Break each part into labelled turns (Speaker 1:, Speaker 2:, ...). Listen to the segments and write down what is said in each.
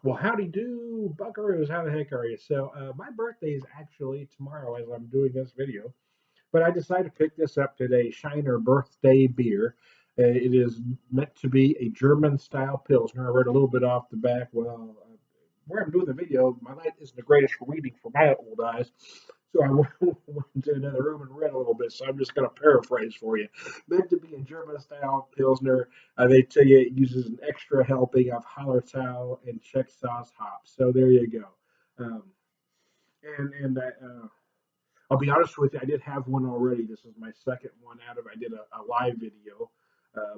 Speaker 1: Well, howdy do, buckaroos. How the heck are you? So, my birthday is actually tomorrow as I'm doing this video, but I decided to pick this up today. Shiner Birthday Beer. It is meant to be a German style Pilsner. I read a little bit off the back. Well, where I'm doing the video, my light isn't the greatest for reading for my old eyes. So I went into another room and read a little bit. So I'm just going to paraphrase for you. Meant to be a German style Pilsner. They tell you it uses an extra helping of Hallertau and Czech sauce hops. So there you go. Um, and I'll be honest with you, I did have one already. This is my second one out of. I did a live video,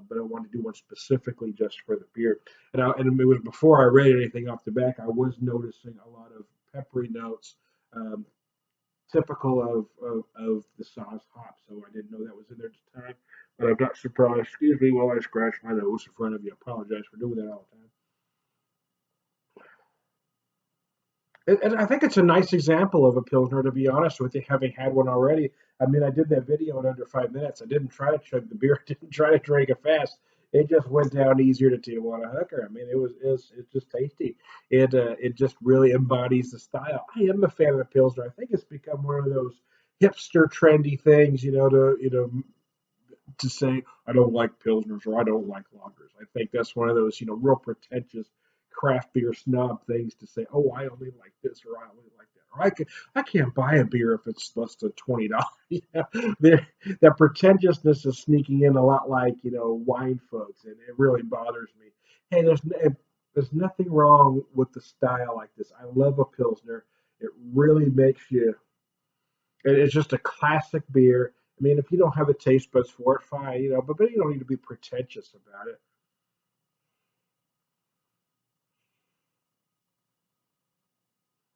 Speaker 1: but I wanted to do one specifically just for the beer. And it was before I read anything off the back. I was noticing a lot of peppery notes, um, typical of the sauce hop. So I didn't know that was in there at the time. But I'm not surprised. Excuse me while I scratch my nose in front of you. I apologize for doing that all the time. And I think it's a nice example of a Pilsner, to be honest with you, having had one already. I mean, I did that video in under 5 minutes. I didn't try to chug the beer, didn't try to drink it fast. It just went down easier to you on a hooker. I mean, it's just tasty. It just really embodies the style. I am a fan of the Pilsner. I think it's become one of those hipster, trendy things, to say I don't like pilsners or I don't like lagers. I think that's one of those real pretentious craft beer snob things to say. Oh, I only like this or I only like that or I can't buy a beer if it's less than $20. That pretentiousness is sneaking in a lot like wine folks, and it really bothers me. Hey, there's nothing wrong with the style like this. I love a pilsner. It really makes you it's just a classic beer. I mean, if you don't have the taste buds for it, fine, but you don't need to be pretentious about it.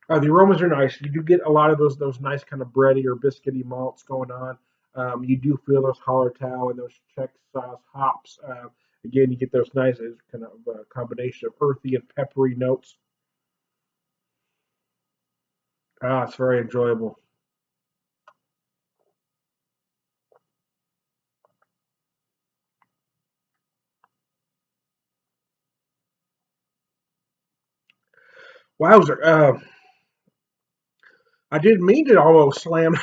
Speaker 1: The aromas are nice. You do get a lot of those nice kind of bready or biscuity malts going on. You do feel those Hallertau and those Czech sauce hops. Again, you get those nice kind of combination of earthy and peppery notes. It's very enjoyable. Wowzer! I didn't mean to almost slam.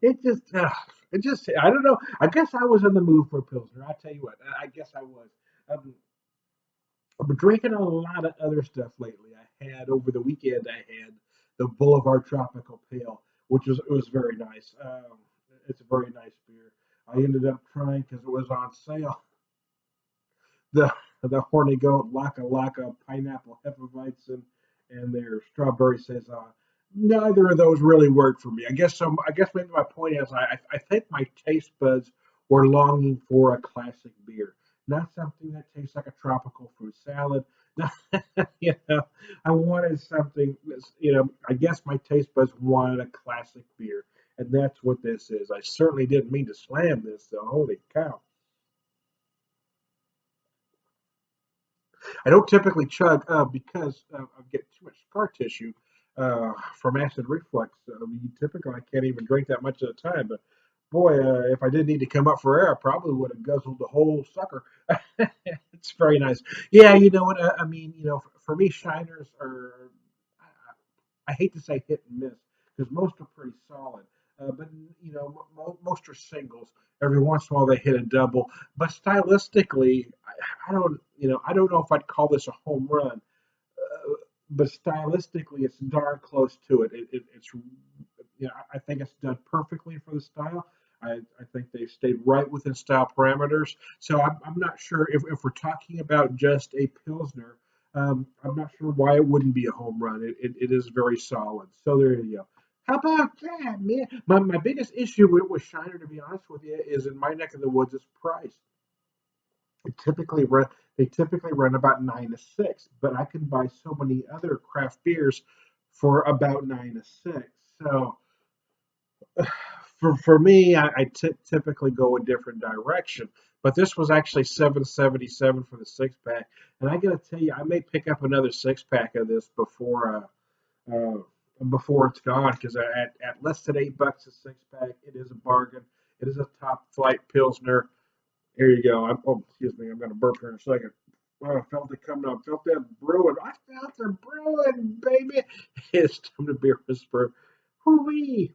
Speaker 1: It just, I don't know. I guess I was in the mood for a Pilsner. I tell you what, I guess I was. Um, I've been drinking a lot of other stuff lately. I had over the weekend. I had the Boulevard Tropical Pale, which was very nice. It's a very nice beer. I ended up trying because it was on sale. The Horny Goat Laka Laka Pineapple Hefeweizen and their Strawberry Saison. Neither of those really worked for me. I guess maybe my point is I think my taste buds were longing for a classic beer, not something that tastes like a tropical fruit salad. I wanted something. I guess my taste buds wanted a classic beer, and that's what this is. I certainly didn't mean to slam this, though. Holy cow! I don't typically chug because I get too much scar tissue from acid reflux. Typically, I can't even drink that much at a time. But boy, if I did need to come up for air, I probably would have guzzled the whole sucker. It's very nice. Yeah, you know what? I mean, for me, shiners are. I hate to say hit and miss because most are pretty solid. But most are singles. Every once in a while they hit a double. But stylistically, I don't know if I'd call this a home run. But stylistically, it's darn close to it. It's I think it's done perfectly for the style. I think they stayed right within style parameters. So I'm not sure if we're talking about just a Pilsner, I'm not sure why it wouldn't be a home run. It is very solid. So there you go. How about that, man? My biggest issue with Shiner, to be honest with you, is in my neck of the woods is price. It typically run they typically run about 9 to 6, but I can buy so many other craft beers for about 9 to 6. So for me, typically go a different direction. But this was actually 777 for the 6 pack, and I got to tell you, I may pick up another 6 pack of this before it's gone because at less than $8 a 6 pack, it is a bargain. It is a top flight pilsner. Here you go. Oh, excuse me. I'm going to burp here in a second. I felt it coming up. Felt that brewing. I felt the brewing, baby. It's time to beer whisper. Hoo-wee.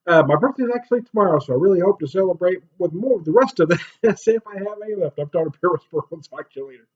Speaker 1: My birthday's actually tomorrow, so I really hope to celebrate with more of the rest of this. See if I have any left. I'm talking to beer whisper. I'll talk to you later.